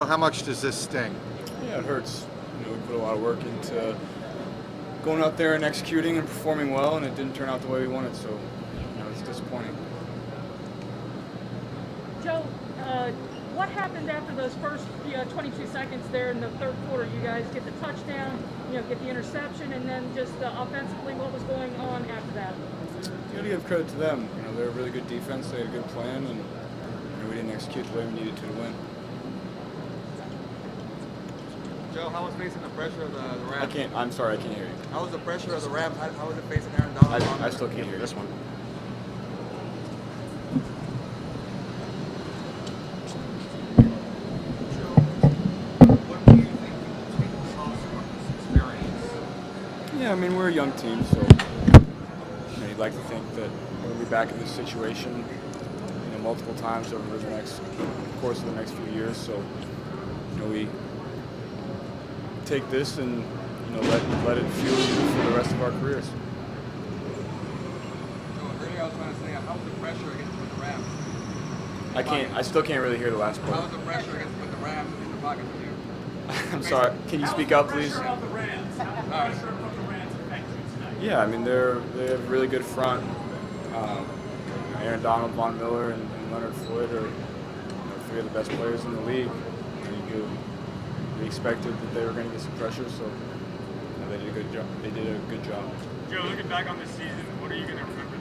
How much does this sting? Yeah, it hurts. We put a lot of work into going out there and executing and performing well, and it didn't turn out the way we wanted, so it's disappointing. Joe, what happened after those first 22 seconds there in the third quarter? You guys get the touchdown, get the interception, and then just offensively, what was going on after that? You got to give credit to them. They're a really good defense. They had a good plan, and we didn't execute the way we needed to win. Joe, how was facing the pressure of the Rams? I'm sorry, I can't hear you. How was the pressure of the Rams? How was it facing Aaron Donald? I still can't hear This one. What do you think will take the most from this experience? Yeah, we're a young team, so you'd like to think that we'll be back in this situation multiple times over the course of the next few years. So we take this and let it fuel for the rest of our careers. Earlier I was trying to say, how was the pressure against the Rams? I still can't really hear the last How part. was the pressure against the Rams in the pocket for you? I'm sorry. Can you speak up, please? How the Rams? How the pressure of the Rams affect you tonight? Yeah, they have a really good front. Aaron Donald, Von Miller, and Leonard Floyd are three of the best players in the league. We expected that they were going to get some pressure, so they did a good job. They did a good job. Joe, looking back on this season, what are you going to remember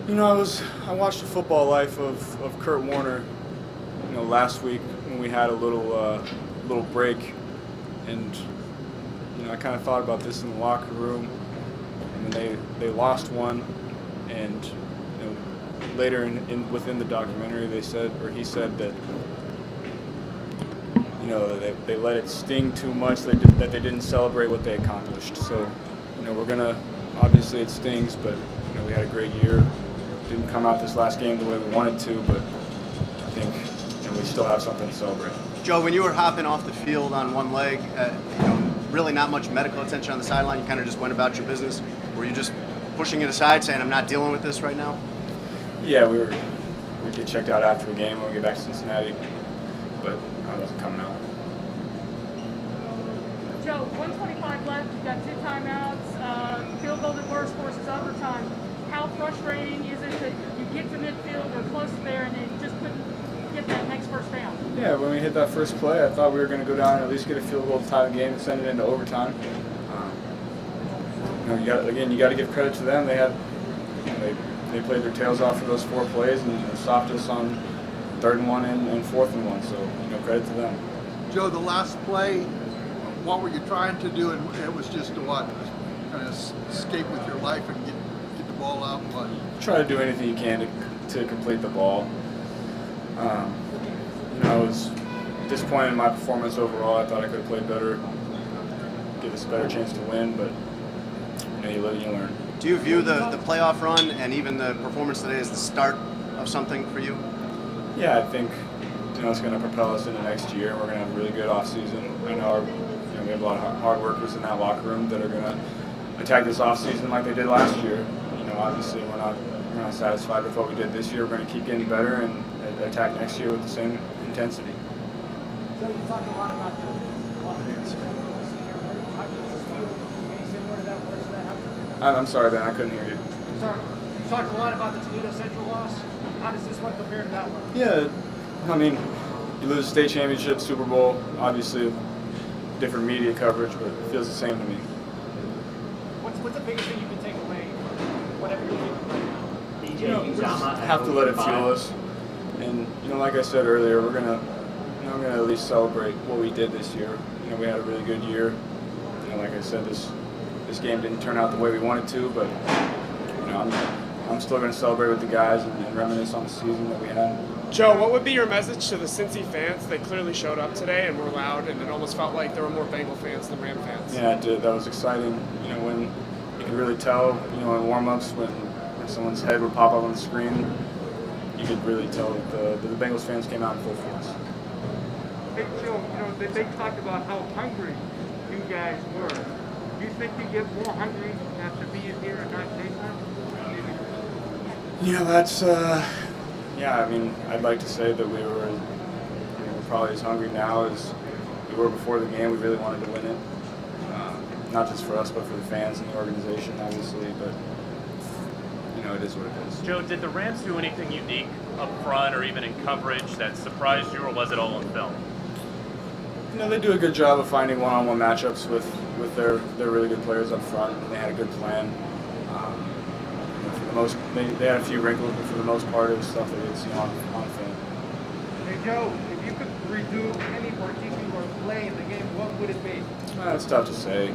the most? I watched the football life of Kurt Warner, last week when we had a little break, and I kind of thought about this in the locker room, and they lost one, and later within the documentary he said that they let it sting too much, that they didn't celebrate what they accomplished. So we're gonna, obviously it stings, but we had a great year. Didn't come out this last game the way we wanted to, but I think we still have something to celebrate. Joe, when you were hopping off the field on one leg, really not much medical attention on the sideline, you kind of just went about your business. Were you just pushing it aside, saying, I'm not dealing with this right now? Yeah, we get checked out after the game when we get back to Cincinnati, but I wasn't coming out. Joe, 125 left, you've got 2 timeouts, field goal at worst forces overtime. How frustrating is it that you get to midfield or close there and then you just couldn't get that next first down? Yeah, when we hit that first play, I thought we were going to go down and at least get a field goal to tie the game and send it into overtime. You got to give credit to them. They played their tails off for those 4 plays and stopped us on 3rd and 1 and 4th and 1. So credit to them. Joe, the last play, what were you trying to do? And it was just to what? Kind of escape with your life and get the ball out and what? Try to do anything you can to complete the ball. I was disappointed in my performance overall. I thought I could have played better, give us a better chance to win, but you live and you learn. Do you view the playoff run and even the performance today as the start of something for you? Yeah, I think it's going to propel us into next year. We're going to have a really good offseason. I know we have a lot of hard workers in that locker room that are going to attack this offseason like they did last year. Obviously we're not satisfied with what we did this year. We're going to keep getting better and attack next year with the same intensity. So you talked a lot about the offense. I'm sorry, Ben, I couldn't hear you. Sorry. You talked a lot about the Toledo Central loss. How does this one compare to that one? Yeah, you lose a state championship, Super Bowl, obviously different media coverage, but it feels the same to me. What's the biggest thing you can take away, whatever you're doing right now? We just have to let it fuel us. And like I said earlier, we're gonna at least celebrate what we did this year. We had a really good year. Like I said, this game didn't turn out the way we wanted to, but I'm still gonna celebrate with the guys and reminisce on the season that we had. Joe, what would be your message to the Cincy fans? They clearly showed up today and were loud, and it almost felt like there were more Bengal fans than Ram fans. Yeah, it did. That was exciting. When you could really tell, in warm-ups when someone's head would pop up on the screen, you could really tell that the Bengals fans came out in full force. Hey, Joe, they talked about how hungry you guys were. Do you think you get more hungry after being here and not taking it? That's Yeah, I mean, I'd like to say that we're probably as hungry now as we were before the game. We really wanted to win it, not just for us, but for the fans and the organization, obviously. But it is what it is. Joe, did the Rams do anything unique up front or even in coverage that surprised you, or was it all on film? They do a good job of finding one-on-one matchups with their really good players up front. They had a good plan. For the most, they had a few wrinkles, but for the most part, it was stuff that they'd seen on film. Hey Joe, if you could redo any particular play in the game, what would it be? It's tough to say.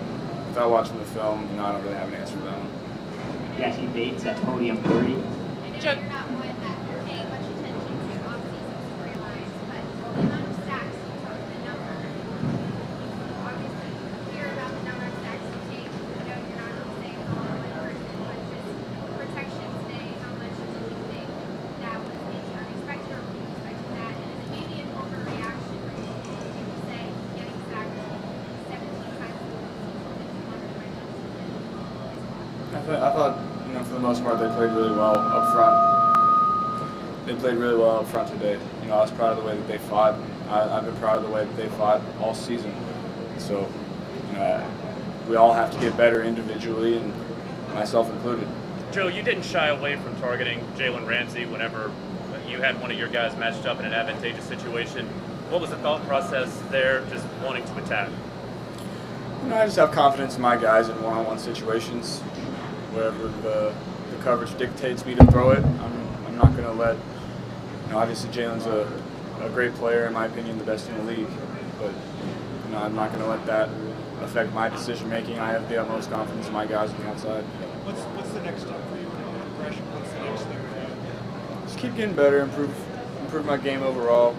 Without watching the film, I don't really have an answer for that one. Jesse Bates at podium 30. You're not one that you're paying much attention to off-season storylines, but the amount of sacks you took, the number, obviously hear about the number of sacks you take. You're not going to say it's all one person, but just protection today, how much do you think that was maybe unexpected, or were you expecting that? And is it maybe an overreaction when people say getting sacked 17 times in the season, 100 I thought, for the most part, they played really well up front. They played really well up front today. I was proud of the way that they fought. I've been proud of the way that they fought all season. So, we all have to get better individually, and myself included. Joe, you didn't shy away from targeting Jalen Ramsey whenever you had one of your guys matched up in an advantageous situation. What was the thought process there, just wanting to attack? I just have confidence in my guys in one-on-one situations. Wherever the coverage dictates me to throw it, I'm not going to let. Obviously Jalen's a great player, in my opinion, the best in the league. But I'm not going to let that affect my decision making. I have the utmost confidence in my guys on the outside. What's the next step for you? Progression. What's the next thing for you? Just keep getting better, improve my game overall.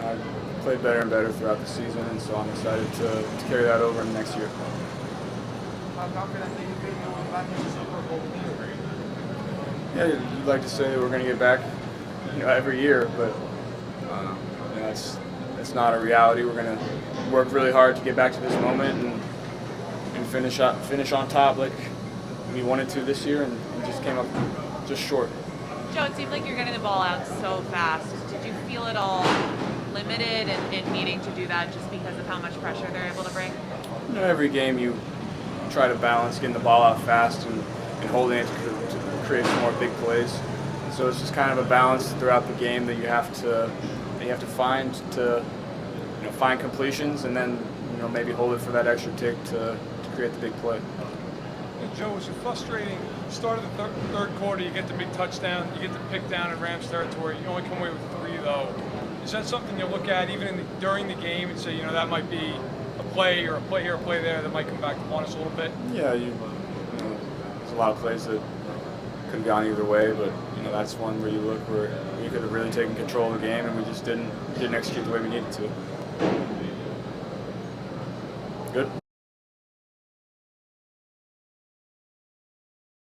I played better and better throughout the season, and so I'm excited to carry that over in the next year. How confident do you feel you'll back in the Super Bowl? Yeah, you'd like to say that we're going to get back, every year, but it's not a reality. We're going to work really hard to get back to this moment and finish on top like we wanted to this year, and just came up just short. Joe, it seemed like you're getting the ball out so fast. Did you feel at all limited in needing to do that just because of how much pressure they're able to bring? Every game you try to balance getting the ball out fast and holding it to create some more big plays. So it's just kind of a balance throughout the game that you have to find to find completions, and then maybe hold it for that extra tick to create the big play. Joe, it was a frustrating start of the third quarter. You get the big touchdown, you get the pick down in Rams territory. You only come away with 3 though. Is that something you look at even during the game and say, that might be a play or a play here, a play there that might come back to haunt us a little bit? Yeah, there's a lot of plays that could have gone either way, but that's one where you look where we could have really taken control of the game, and we just didn't execute the way we needed to. Good.